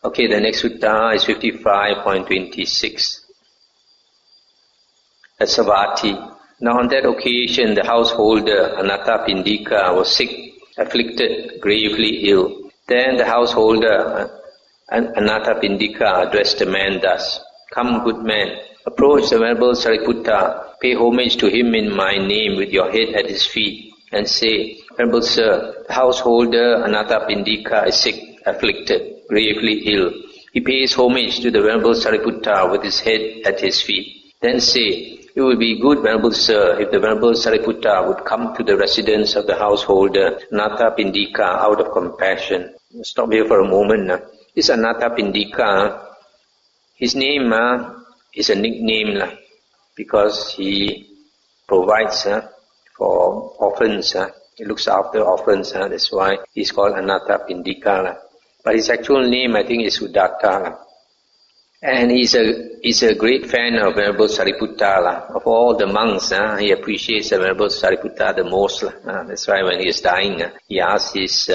Okay, the next sutta is 55.26. At Savatthi. Now on that occasion, the householder Anathapindika was sick, afflicted, gravely ill. Then the householder Anathapindika addressed the man thus: "Come, good man, approach the Venerable Sariputta, pay homage to him in my name with your head at his feet, and say, Venerable Sir, the householder Anathapindika is sick, afflicted, gravely ill. He pays homage to the Venerable Sariputta with his head at his feet. Then say, it would be good, Venerable Sir, if the Venerable Sariputta would come to the residence of the householder Anathapindika out of compassion." Stop here for a moment. This Anathapindika, his name is a nickname because he provides for orphans. He looks after orphans. That's why he's called Anathapindika. But his actual name, I think, is Udatta. And he's a great fan of Venerable Sariputta. Of all the monks, he appreciates the Venerable Sariputta the most. That's why when he is dying, he asks his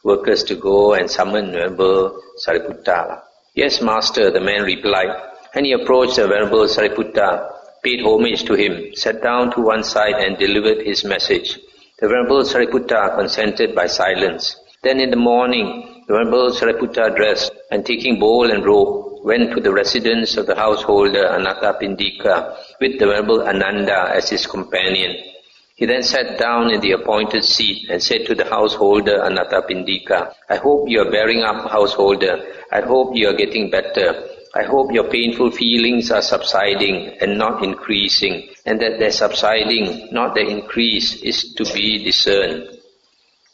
workers to go and summon Venerable Sariputta. "Yes, Master," the man replied. And he approached the Venerable Sariputta, paid homage to him, sat down to one side and delivered his message. The Venerable Sariputta consented by silence. Then in the morning, the Venerable Sariputta dressed and taking bowl and robe, went to the residence of the householder Anathapindika with the Venerable Ananda as his companion. He then sat down in the appointed seat and said to the householder Anathapindika, "I hope you are bearing up, householder. I hope you are getting better. I hope your painful feelings are subsiding and not increasing, and that their subsiding, not their increase, is to be discerned."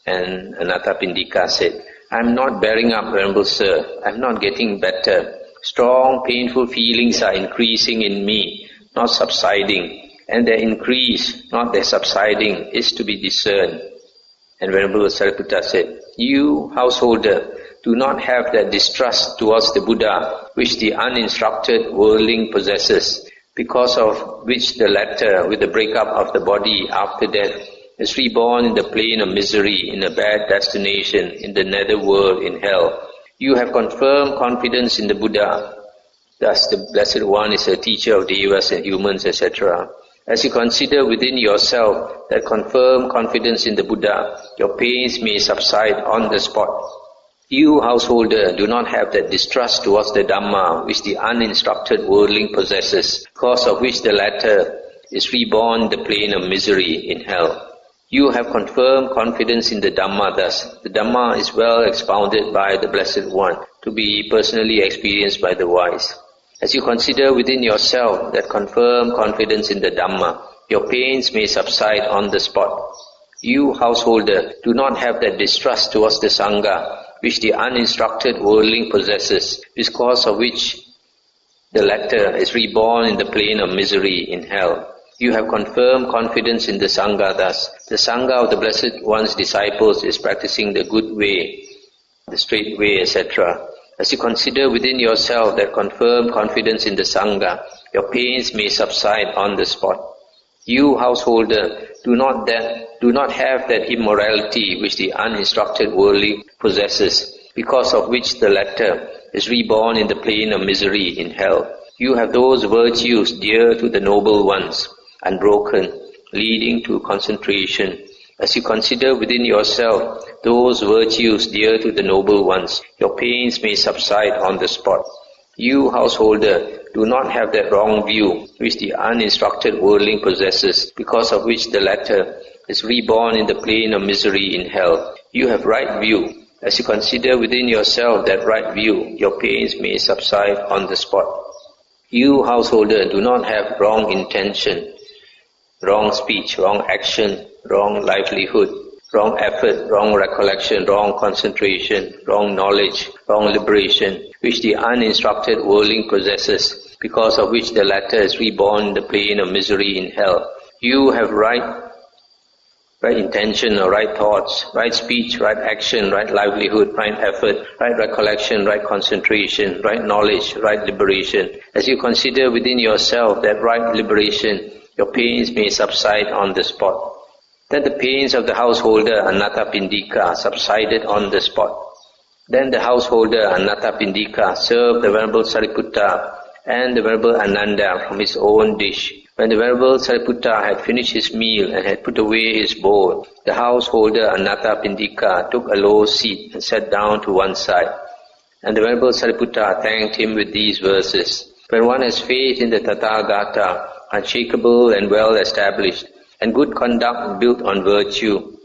And Anathapindika said, "I'm not bearing up, Venerable Sir. I'm not getting better. Strong, painful feelings are increasing in me, not subsiding, and their increase, not their subsiding, is to be discerned." And Venerable Sariputta said, "You, householder, do not have that distrust towards the Buddha which the uninstructed worldling possesses, because of which the latter, with the breakup of the body after death, is reborn in the plane of misery, in a bad destination, in the nether world, in hell. You have confirmed confidence in the Buddha." Thus the Blessed One is a teacher of devas and humans, etc. "As you consider within yourself that confirmed confidence in the Buddha, your pains may subside on the spot. You, householder, do not have that distrust towards the Dhamma which the uninstructed worldling possesses, cause of which the latter is reborn in the plane of misery, in hell. You have confirmed confidence in the Dhamma thus. The Dhamma is well expounded by the Blessed One, to be personally experienced by the wise. As you consider within yourself that confirmed confidence in the Dhamma, your pains may subside on the spot. You, householder, do not have that distrust towards the Sangha, which the uninstructed worldling possesses, because of which the latter is reborn in the plane of misery, in hell. You have confirmed confidence in the Sangha thus. The Sangha of the Blessed One's disciples is practicing the good way, the straight way, etc. As you consider within yourself that confirmed confidence in the Sangha, your pains may subside on the spot. You, householder, do not have that immorality which the uninstructed worldly possesses, because of which the latter is reborn in the plane of misery, in hell. You have those virtues dear to the noble ones, unbroken, leading to concentration. As you consider within yourself those virtues dear to the noble ones, your pains may subside on the spot. You, householder, do not have that wrong view which the uninstructed worldling possesses, because of which the latter is reborn in the plane of misery, in hell. You have right view. As you consider within yourself that right view, your pains may subside on the spot. You, householder, do not have wrong intention, wrong speech, wrong action, wrong livelihood, wrong effort, wrong recollection, wrong concentration, wrong knowledge, wrong liberation, which the uninstructed worldling possesses, because of which the latter is reborn in the plane of misery, in hell. You have right intention or right thoughts, right speech, right action, right livelihood, right effort, right recollection, right concentration, right knowledge, right liberation. As you consider within yourself that right liberation, your pains may subside on the spot. Then the pains of the householder Anathapindika subsided on the spot. Then the householder Anathapindika served the Venerable Sariputta and the Venerable Ananda from his own dish. When the Venerable Sariputta had finished his meal and had put away his bowl, the householder Anathapindika took a low seat and sat down to one side. And the Venerable Sariputta thanked him with these verses. When one has faith in the Tathagata, unshakable and well established, and good conduct built on virtue,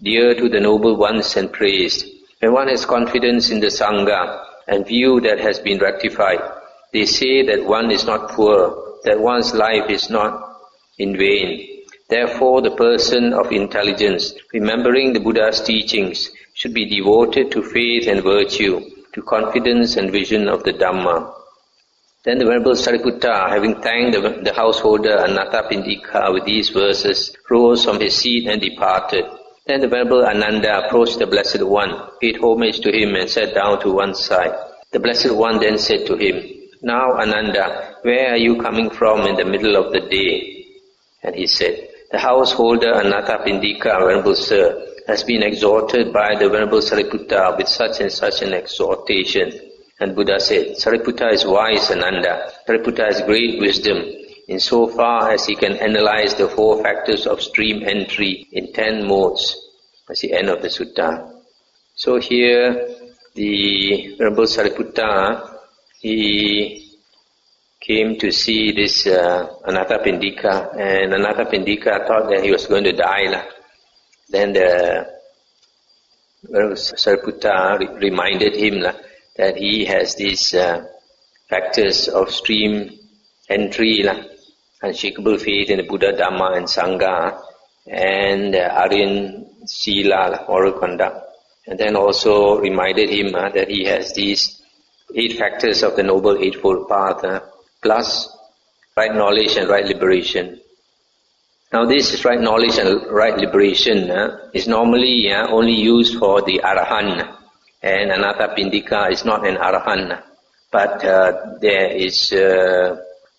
dear to the noble ones and praised, when one has confidence in the Sangha and view that has been rectified, they say that one is not poor, that one's life is not in vain. Therefore, the person of intelligence, remembering the Buddha's teachings, should be devoted to faith and virtue, to confidence and vision of the Dhamma. Then the Venerable Sariputta, having thanked the householder Anathapindika with these verses, rose from his seat and departed. Then the Venerable Ananda approached the Blessed One, paid homage to him and sat down to one side. The Blessed One then said to him, "Now, Ananda, where are you coming from in the middle of the day?" And he said, "The householder Anathapindika, Venerable Sir, has been exhorted by the Venerable Sariputta with such and such an exhortation." And Buddha said, "Sariputta is wise, Ananda. Sariputta has great wisdom, in so far as he can analyze the 4 factors of stream entry in 10 modes." That's the end of the sutta. So here, the Venerable Sariputta, he came to see this Anathapindika, and Anathapindika thought that he was going to die. Then the Venerable Sariputta reminded him that he has these factors of stream entry, unshakable faith in the Buddha, Dhamma and Sangha, and Aryan Sila, moral conduct. And then also reminded him that he has these 8 factors of the Noble Eightfold Path, plus right knowledge and right liberation. Now this right knowledge and right liberation is normally only used for the Arahant, and Anathapindika is not an Arahant. But there is 2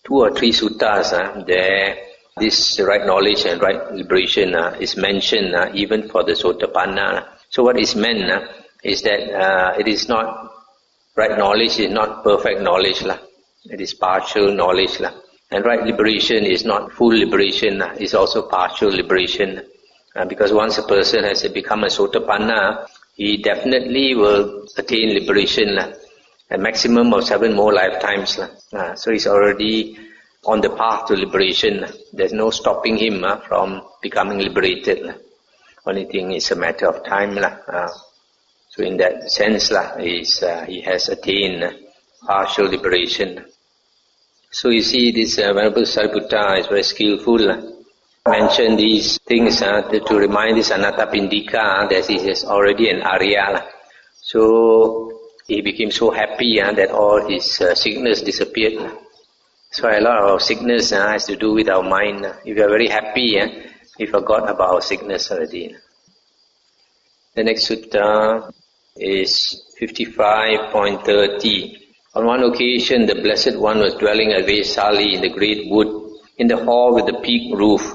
or 3 suttas there. This right knowledge and right liberation is mentioned even for the Sotapanna. So what is meant is that it is not, right knowledge is not perfect knowledge. It is partial knowledge. And right liberation is not full liberation, it's also partial liberation. Because once a person has become a Sotapanna, he definitely will attain liberation, a maximum of 7 more lifetimes. So he's already on the path to liberation. There's no stopping him from becoming liberated. Only thing is a matter of time. So in that sense, he has attained partial liberation. So you see, this Venerable Sariputta is very skillful. Mention these things to remind this Anathapindika that he is already an Arya. So he became so happy that all his sickness disappeared. So a lot of sickness has to do with our mind. If you are very happy, we forgot about our sickness already. The next sutta is 55.30. On one occasion, the Blessed One was dwelling at Vesali in the great wood, in the hall with the peaked roof.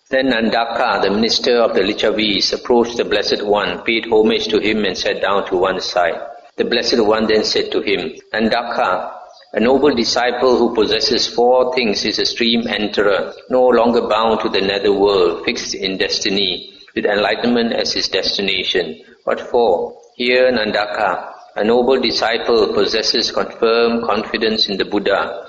Then Nandaka, the minister of the Lichavis, approached the Blessed One, paid homage to him and sat down to one side. The Blessed One then said to him, "Nandaka, a noble disciple who possesses 4 things is a stream enterer, no longer bound to the nether world, fixed in destiny, with enlightenment as his destination." What for? Here, Nandaka, a noble disciple possesses confirmed confidence in the Buddha.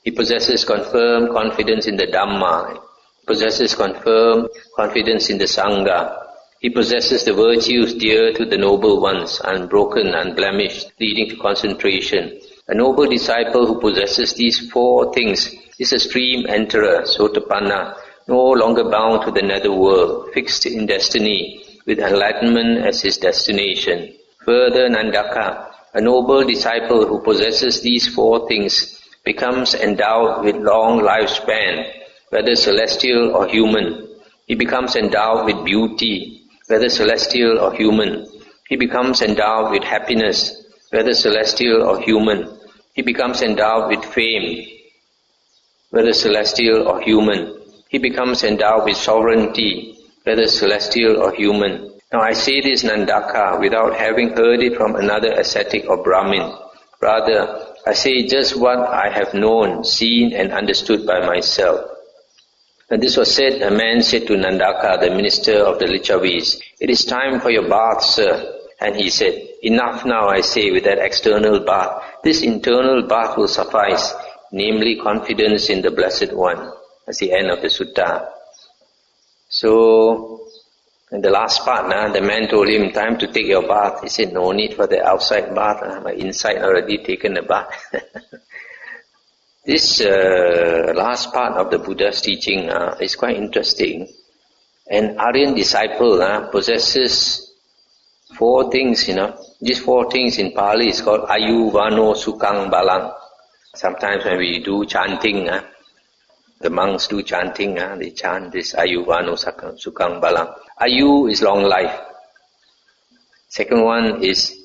He possesses confirmed confidence in the Dhamma. He possesses confirmed confidence in the Sangha. He possesses the virtues dear to the noble ones, unbroken, unblemished, leading to concentration. A noble disciple who possesses these 4 things is a stream enterer, Sotapanna, no longer bound to the nether world, fixed in destiny, with enlightenment as his destination. Further, Nandaka, a noble disciple who possesses these 4 things becomes endowed with long lifespan, whether celestial or human. He becomes endowed with beauty, whether celestial or human. He becomes endowed with happiness, whether celestial or human. He becomes endowed with fame, whether celestial or human. He becomes endowed with sovereignty, whether celestial or human. Now I say this, Nandaka, without having heard it from another ascetic or Brahmin. Rather, I say just what I have known, seen and understood by myself. When this was said, a man said to Nandaka, the minister of the Lichavis, "It is time for your bath, sir." And he said, "Enough now, I say, with that external bath. This internal bath will suffice, namely confidence in the Blessed One." That's the end of the sutta. So, in the last part, the man told him, "Time to take your bath." He said, "No need for the outside bath. My inside already taken a bath." This last part of the Buddha's teaching is quite interesting. An Aryan disciple possesses 4 things, These 4 things in Pali is called Ayu, Vano, Sukang, Balang. Sometimes when we do chanting, the monks do chanting, they chant this Ayu, Vano, Sukang, Balang. Ayu is long life. Second one is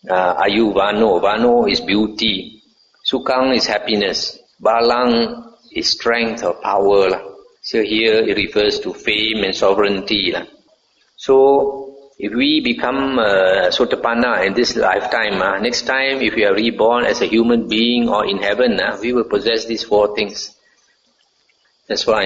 Ayu, Vano. Vano is beauty. Sukang is happiness. Balang is strength or power. So here it refers to fame and sovereignty. So if we become Sotapanna in this lifetime, next time if we are reborn as a human being or in heaven, we will possess these 4 things. That's why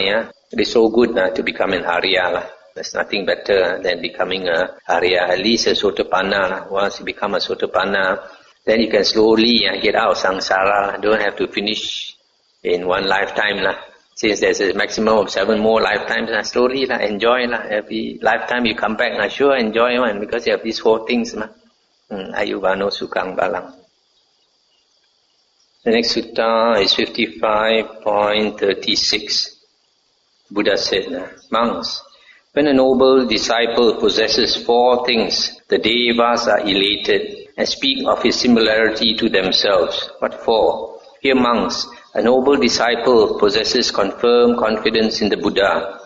it is so good to become an Arya. There's nothing better than becoming an Arya, at least a Sotapanna. Once you become a Sotapanna, then you can slowly get out of samsara. Don't have to finish in one lifetime. Since there's a maximum of 7 more lifetimes, slowly enjoy. Every lifetime you come back, sure enjoy one, because you have these 4 things. Ayu, Vano, Sukang, Balang. The next sutta is 55.36. Buddha said, "Monks, when a noble disciple possesses 4 things, the devas are elated and speak of his similarity to themselves." What for? Here, monks, a noble disciple possesses confirmed confidence in the Buddha.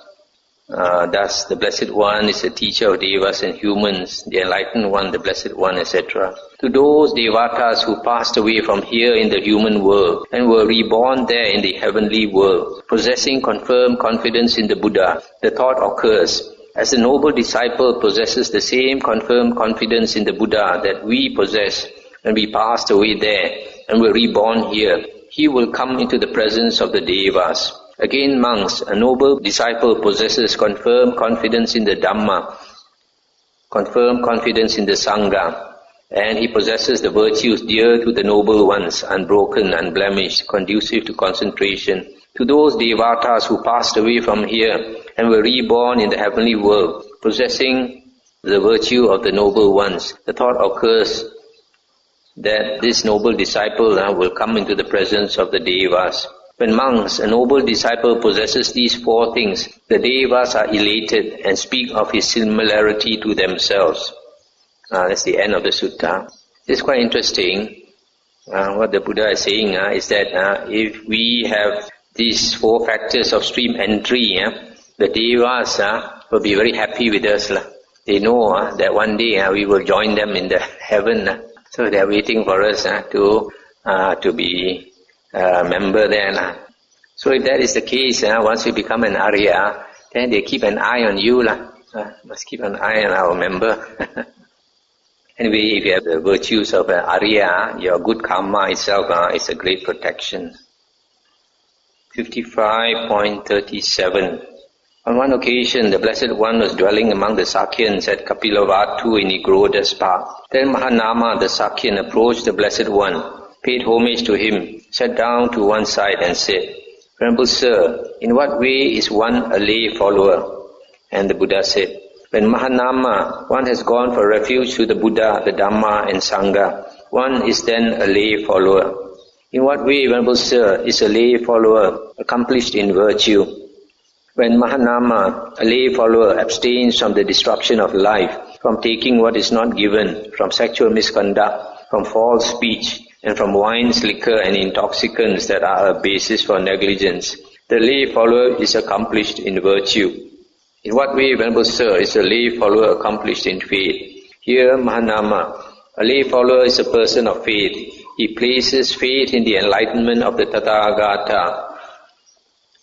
Thus, the Blessed One is the teacher of devas and humans, the enlightened one, the Blessed One, etc. To those devatas who passed away from here in the human world and were reborn there in the heavenly world, possessing confirmed confidence in the Buddha, the thought occurs, as the noble disciple possesses the same confirmed confidence in the Buddha that we possess when we passed away there and were reborn here, he will come into the presence of the devas. Again, monks, a noble disciple possesses confirmed confidence in the Dhamma, confirmed confidence in the Sangha, and he possesses the virtues dear to the noble ones, unbroken, unblemished, conducive to concentration. To those devatas who passed away from here and were reborn in the heavenly world, possessing the virtue of the noble ones, the thought occurs that this noble disciple will come into the presence of the devas. When monks, a noble disciple possesses these 4 things, the devas are elated and speak of his similarity to themselves. That's the end of the sutta. It's quite interesting. What the Buddha is saying is that if we have these 4 factors of stream entry, the devas will be very happy with us. They know that one day we will join them in the heaven. So they are waiting for us to be a member there. So if that is the case, once you become an Arya, then they keep an eye on you. Must keep an eye on our member. Anyway, if you have the virtues of an Arya, your good karma itself is a great protection. 55.37. On one occasion, the Blessed One was dwelling among the Sakyans at Kapilavatthu in Nigroda's park. Then Mahanama, the Sakyan, approached the Blessed One, paid homage to him, sat down to one side and said, "Venerable Sir, in what way is one a lay follower?" And the Buddha said, "When Mahanama, one has gone for refuge to the Buddha, the Dhamma and Sangha, one is then a lay follower." In what way, Venerable Sir, is a lay follower accomplished in virtue? When Mahanama, a lay follower, abstains from the destruction of life, from taking what is not given, from sexual misconduct, from false speech, and from wines, liquor, and intoxicants that are a basis for negligence, the lay follower is accomplished in virtue. In what way, Venerable Sir, is a lay follower accomplished in faith? Here, Mahanama, a lay follower is a person of faith. He places faith in the enlightenment of the Tathagata.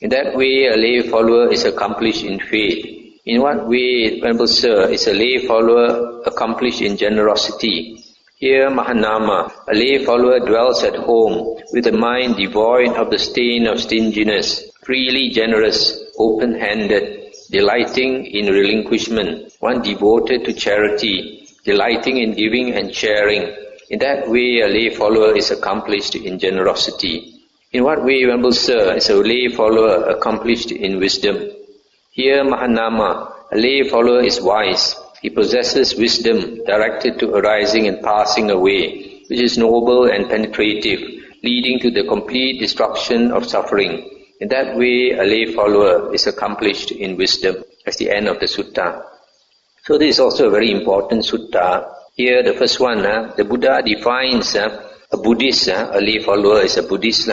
In that way, a lay follower is accomplished in faith. In what way, Venerable Sir, is a lay follower accomplished in generosity? Here, Mahanama, a lay follower dwells at home with a mind devoid of the stain of stinginess, freely generous, open-handed, delighting in relinquishment, one devoted to charity, delighting in giving and sharing. In that way, a lay follower is accomplished in generosity. In what way, Venerable Sir, is a lay follower accomplished in wisdom? Here, Mahanama, a lay follower is wise. He possesses wisdom directed to arising and passing away, which is noble and penetrative, leading to the complete destruction of suffering. In that way, a lay follower is accomplished in wisdom. That's the end of the sutta. So this is also a very important sutta. Here, the first one, the Buddha defines a Buddhist, a lay follower is a Buddhist.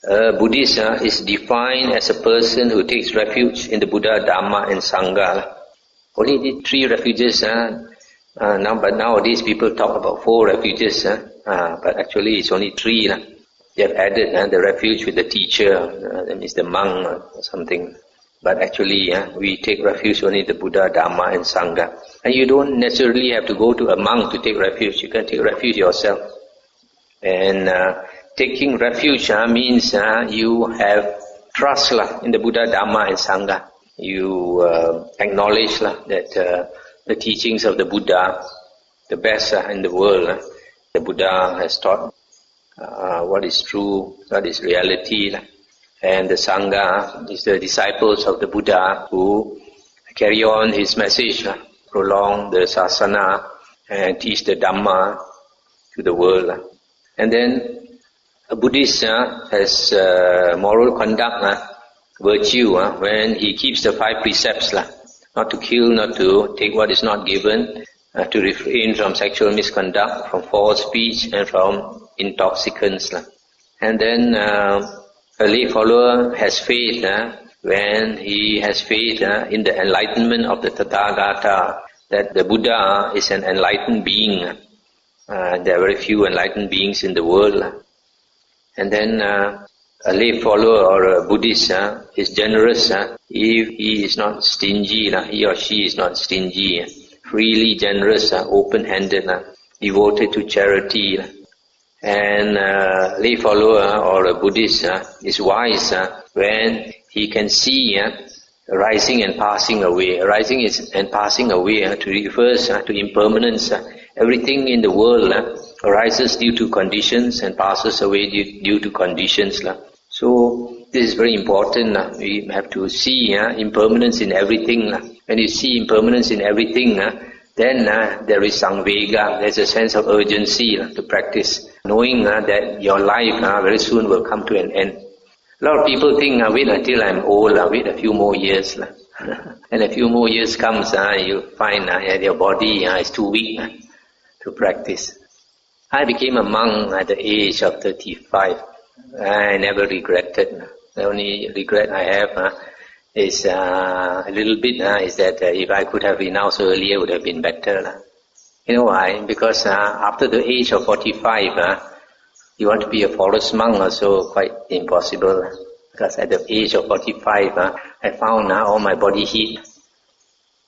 A Buddhist is defined as a person who takes refuge in the Buddha, Dhamma and Sangha. Only the 3 refuges, but nowadays people talk about 4 refuges, but actually it's only 3. They have added the refuge with the teacher, that means the monk or something. But actually we take refuge only in the Buddha, Dhamma and Sangha. And you don't necessarily have to go to a monk to take refuge, you can take refuge yourself. And taking refuge means you have trust in the Buddha, Dhamma and Sangha. You acknowledge that the teachings of the Buddha, the best in the world, the Buddha has taught what is true, what is reality. And the Sangha is the disciples of the Buddha who carry on his message, prolong the sasana and teach the Dhamma to the world. And then a Buddhist has moral conduct, virtue, when he keeps the 5 precepts, not to kill, not to take what is not given, to refrain from sexual misconduct, from false speech and from intoxicants. And then a lay follower has faith when he has faith in the enlightenment of the Tathagata, that the Buddha is an enlightened being. There are very few enlightened beings in the world. And then a lay follower or a Buddhist is generous if he is not stingy, he or she is not stingy, freely generous, open-handed, devoted to charity. And a lay follower or a Buddhist is wise when he can see rising and passing away. Rising and passing away refers to impermanence. Everything in the world arises due to conditions and passes away due to conditions. So this is very important. We have to see impermanence in everything. When you see impermanence in everything, then there is samvega, there's a sense of urgency to practice, knowing that your life very soon will come to an end. A lot of people think, wait until I'm old, wait a few more years. And a few more years comes, you find your body is too weak to practice. I became a monk at the age of 35. I never regretted. The only regret I have is a little bit is that if I could have renounced earlier, it would have been better. You know why? Because after the age of 45, you want to be a forest monk also quite impossible. Because at the age of 45, I found all my body heat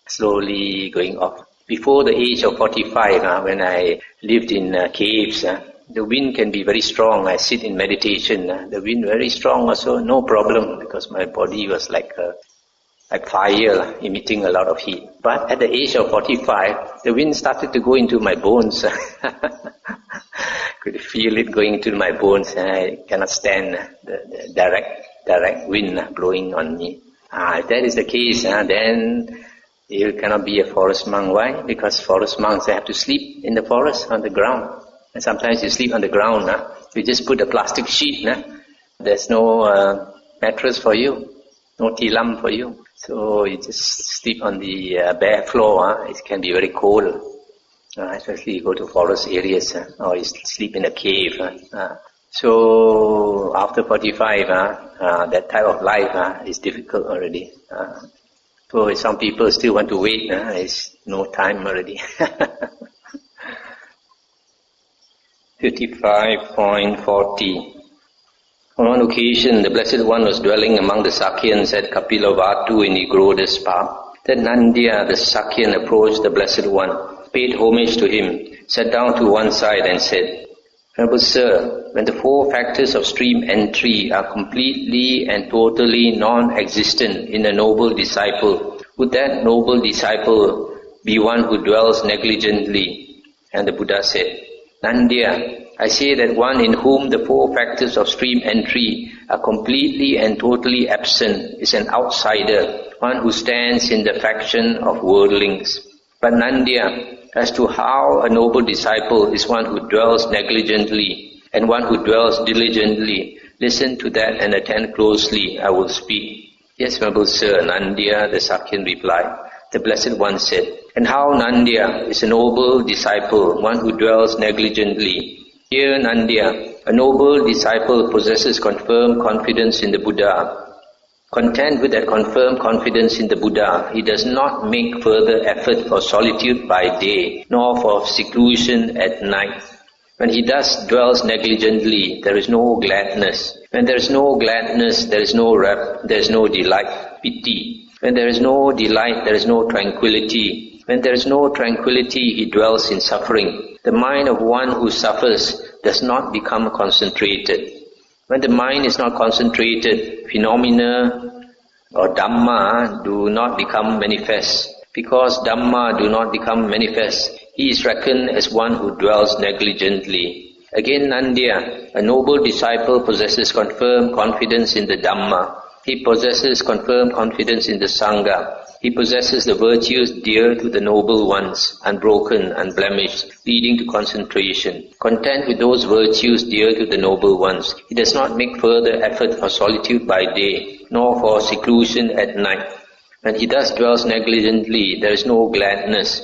slowly going off. Before the age of 45, when I lived in caves, the wind can be very strong. I sit in meditation. The wind very strong also, no problem, because my body was like fire, emitting a lot of heat. But at the age of 45, the wind started to go into my bones. Could feel it going into my bones, and I cannot stand the direct wind blowing on me. If that is the case, then you cannot be a forest monk. Why? Because forest monks, they have to sleep in the forest on the ground. And sometimes you sleep on the ground. You just put a plastic sheet. There's no mattress for you, no tilam for you. So you just sleep on the bare floor. It can be very cold, especially you go to forest areas or you sleep in a cave. So after 45, that type of life is difficult already. So if some people still want to wait, it's no time already. 55.40. On one occasion, the Blessed One was dwelling among the Sakyans at Kapilavatthu in Nigroda's park. Then Nandya, the Sakyan, approached the Blessed One, paid homage to him, sat down to one side and said, Venerable Sir, when the four factors of stream entry are completely and totally non-existent in a noble disciple, would that noble disciple be one who dwells negligently? And the Buddha said, Nandya, I say that one in whom the four factors of stream entry are completely and totally absent is an outsider, one who stands in the faction of worldlings. But Nandya, as to how a noble disciple is one who dwells negligently and one who dwells diligently, listen to that and attend closely, I will speak. Yes, Venerable Sir, Nandya, the Sakyan replied. The Blessed One said, and how Nandya is a noble disciple, one who dwells negligently. Here, Nandya, a noble disciple possesses confirmed confidence in the Buddha. Content with that confirmed confidence in the Buddha, he does not make further effort for solitude by day, nor for seclusion at night. When he thus dwells negligently, there is no gladness. When there is no gladness, there is no delight, piti. When there is no delight, there is no tranquility. When there is no tranquility, he dwells in suffering. The mind of one who suffers does not become concentrated. When the mind is not concentrated, phenomena or Dhamma do not become manifest. Because Dhamma do not become manifest, he is reckoned as one who dwells negligently. Again, Nandya, a noble disciple possesses confirmed confidence in the Dhamma. He possesses confirmed confidence in the Sangha. He possesses the virtues dear to the noble ones, unbroken, unblemished, leading to concentration. Content with those virtues dear to the noble ones, he does not make further effort for solitude by day, nor for seclusion at night. When he thus dwells negligently, there is no gladness.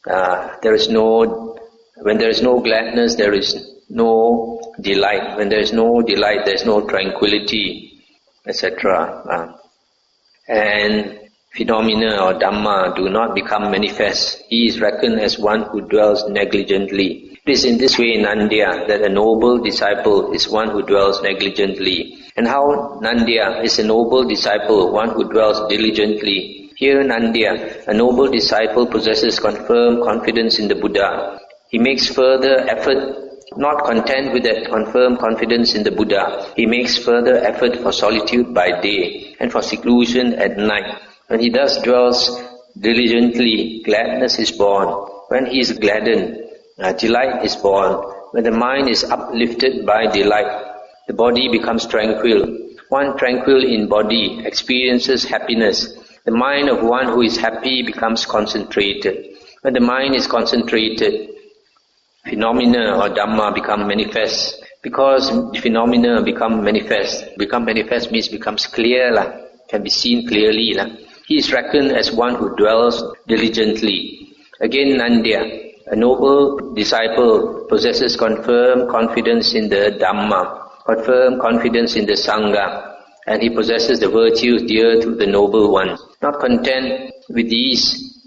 When there is no gladness, there is no delight. When there is no delight, there is no tranquility, etc. And phenomena or Dhamma do not become manifest. He is reckoned as one who dwells negligently. It is in this way, Nandya, that a noble disciple is one who dwells negligently. And how Nandya is a noble disciple, one who dwells diligently. Here, Nandya, a noble disciple possesses confirmed confidence in the Buddha. He makes further effort. Not content with that confirmed confidence in the Buddha, he makes further effort for solitude by day and for seclusion at night. When he thus dwells diligently, gladness is born. When he is gladdened, delight is born. When the mind is uplifted by delight, the body becomes tranquil. One tranquil in body experiences happiness. The mind of one who is happy becomes concentrated. When the mind is concentrated, phenomena or Dhamma become manifest. Because phenomena become manifest means becomes clear, can be seen clearly. He is reckoned as one who dwells diligently. Again, Nandya, a noble disciple possesses confirmed confidence in the Dhamma, confirmed confidence in the Sangha, and he possesses the virtues dear to the noble ones. Not content with these,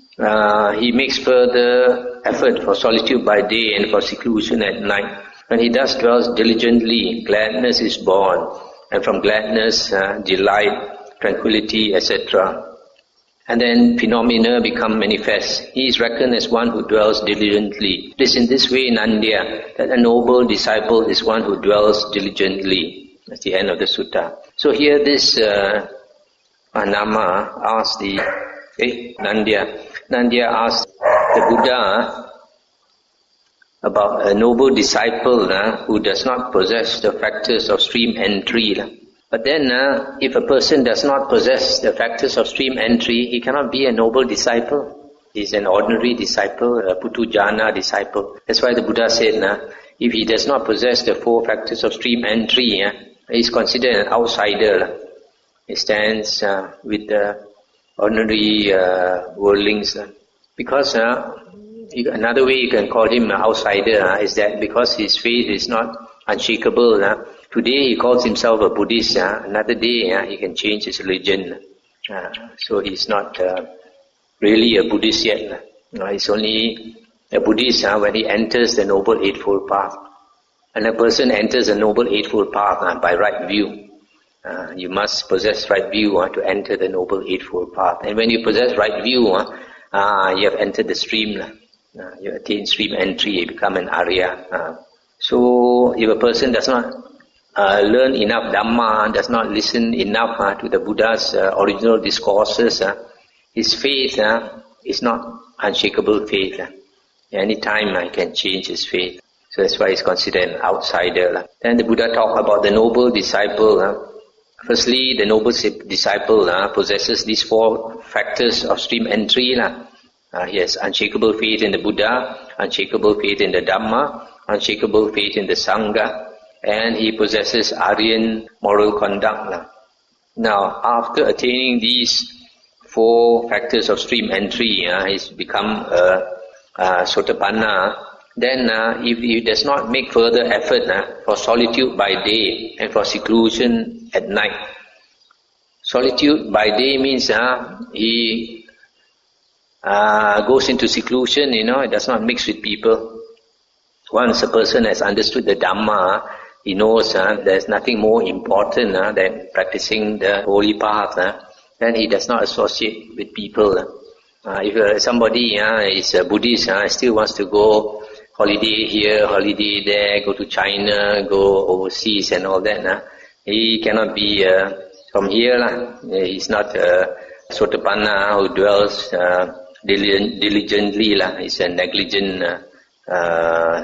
he makes further effort for solitude by day and for seclusion at night. When he thus dwells diligently, gladness is born, and from gladness, delight, tranquility, etc. And then phenomena become manifest. He is reckoned as one who dwells diligently. It is in this way, Nandya, that a noble disciple is one who dwells diligently. That's the end of the sutta. So here this Nama asked Nandya asked the Buddha about a noble disciple who does not possess the factors of stream entry. But then, if a person does not possess the factors of stream entry, he cannot be a noble disciple. He is an ordinary disciple, a putujana disciple. That's why the Buddha said, if he does not possess the four factors of stream entry, he is considered an outsider. He stands with the ordinary worldlings. Because another way you can call him an outsider is that because his faith is not unshakable. Today he calls himself a Buddhist. Another day he can change his religion. So he's not really a Buddhist yet. He's only a Buddhist when he enters the Noble Eightfold Path. And a person enters the Noble Eightfold Path by right view. You must possess right view to enter the Noble Eightfold Path. And when you possess right view, you have entered the stream. You attain stream entry, you become an Arya. So if a person does not learn enough Dhamma, does not listen enough to the Buddha's original discourses, his faith is not unshakable faith. Any time he can change his faith. So that's why he's considered an outsider. Then the Buddha talked about the noble disciple. Firstly, the noble disciple possesses these 4 factors of stream entry. He has unshakable faith in the Buddha, unshakable faith in the Dhamma, unshakable faith in the Sangha, and he possesses Aryan moral conduct. Now, after attaining these 4 factors of stream entry, he's become a Sotapanna. Then if he does not make further effort for solitude by day and for seclusion at night. Solitude by day means he goes into seclusion, he does not mix with people. Once a person has understood the Dhamma, he knows there's nothing more important than practicing the holy path. Then he does not associate with people. If somebody is a Buddhist, still wants to go holiday here, holiday there, go to China, go overseas and all that, he cannot be from here. He's not a Sotapanna who dwells diligently. He's a negligent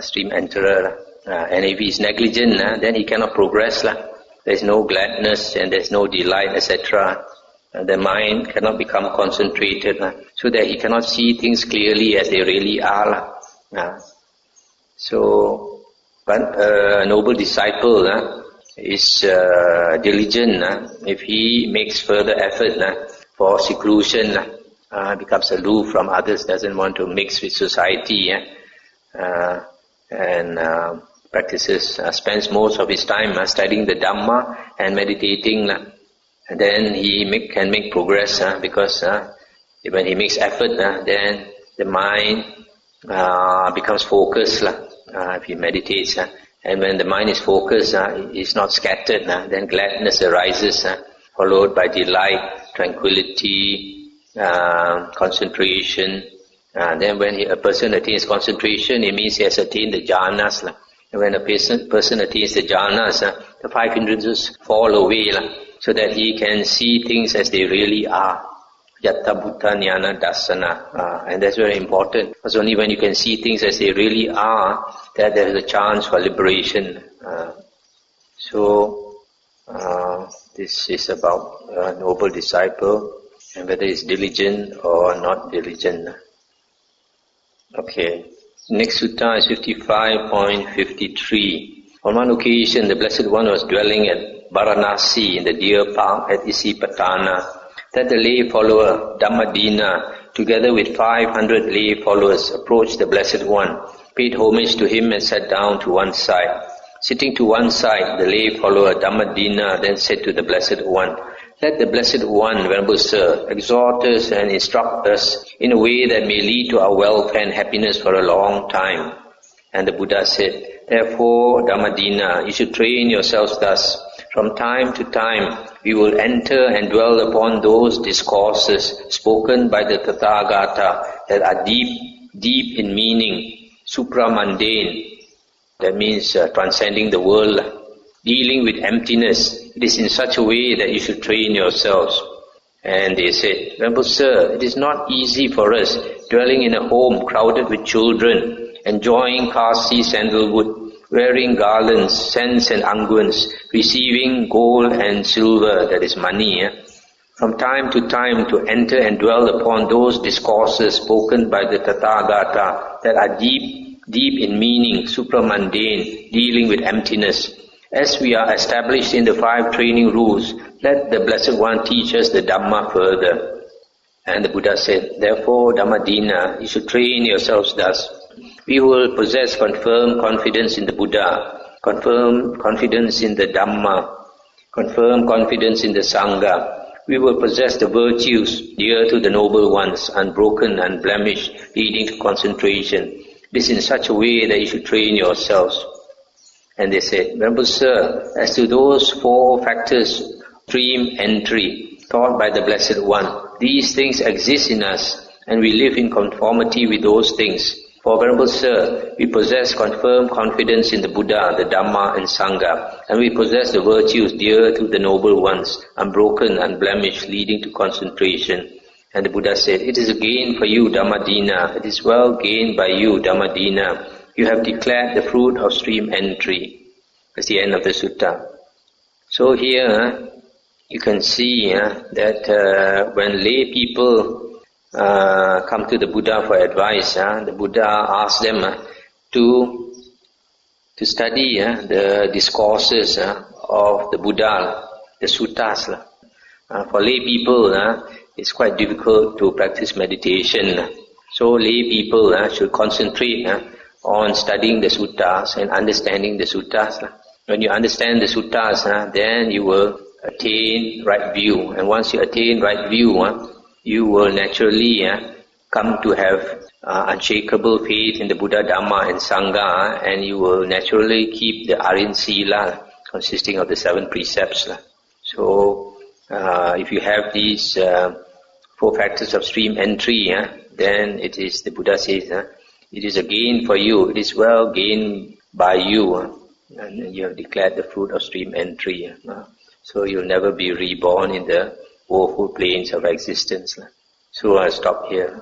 stream enterer. And if he's negligent, then he cannot progress. There's no gladness and there's no delight, etc. The mind cannot become concentrated, so that he cannot see things clearly as they really are. So, but a noble disciple is diligent. If he makes further effort for seclusion, becomes aloof from others, doesn't want to mix with society, and practices, spends most of his time studying the Dhamma and meditating. And then he can make progress because when he makes effort, then the mind becomes focused. If he meditates, and when the mind is focused, it's not scattered. Then gladness arises, followed by delight, tranquility, concentration. Then when a person attains concentration, it means he has attained the jhanas. And when a person attains the jhanas, the 5 hindrances fall away, so that he can see things as they really are. Yatta Bhuta Jnana Dassana. And that's very important, because only when you can see things as they really are, that there is a chance for liberation. So this is about a noble disciple, and whether he's diligent or not diligent. Okay. Next sutta is 55.53. On one occasion, the Blessed One was dwelling at Varanasi in the deer park at Isipatana. That the lay follower Dhammadina, together with 500 lay followers, approached the Blessed One, paid homage to him and sat down to one side. Sitting to one side, the lay follower Dhammadina then said to the Blessed One, "Let the Blessed One, Venerable Sir, exhort us and instruct us in a way that may lead to our welfare and happiness for a long time." And the Buddha said, "Therefore, Dhammadina, you should train yourselves thus. From time to time, we will enter and dwell upon those discourses spoken by the Tathagata that are deep in meaning, supramundane, that means transcending the world, dealing with emptiness. It is in such a way that you should train yourselves." And they said, "Venerable Sir, it is not easy for us, dwelling in a home crowded with children, enjoying Kasi sandalwood, wearing garlands, scents and unguents, receiving gold and silver, that is money, from time to time to enter and dwell upon those discourses spoken by the Tathagata that are deep in meaning, supramundane, dealing with emptiness. As we are established in the 5 training rules, let the Blessed One teach us the Dhamma further." And the Buddha said, "Therefore, Dhammadina, you should train yourselves thus. We will possess confirmed confidence in the Buddha, confirmed confidence in the Dhamma, confirmed confidence in the Sangha. We will possess the virtues dear to the noble ones, unbroken, unblemished, leading to concentration. This in such a way that you should train yourselves." And they said, "Venerable Sir, as to those 4 factors stream entry, taught by the Blessed One. These things exist in us, and we live in conformity with those things. For Venerable Sir, we possess confirmed confidence in the Buddha, the Dhamma and Sangha, and we possess the virtues dear to the noble ones, unbroken, unblemished, leading to concentration. And the Buddha said, "It is a gain for you, Dhammadina. It is well gained by you, Dhammadina. You have declared the fruit of stream entry." That's the end of the sutta. So here you can see that when lay people come to the Buddha for advice, the Buddha asks them to study the discourses of the Buddha, the suttas. For lay people, it's quite difficult to practice meditation. So lay people should concentrate on studying the suttas and understanding the suttas. When you understand the suttas, then you will attain right view. And once you attain right view, you will naturally come to have unshakable faith in the Buddha, Dhamma and Sangha, and you will naturally keep the Aryan Sila, consisting of the 7 precepts. So, if you have these 4 factors of stream entry, then it is, the Buddha says, it is a gain for you, it is well gained by you, and you have declared the fruit of stream entry. So you'll never be reborn in the woeful plains of existence. So I'll stop here.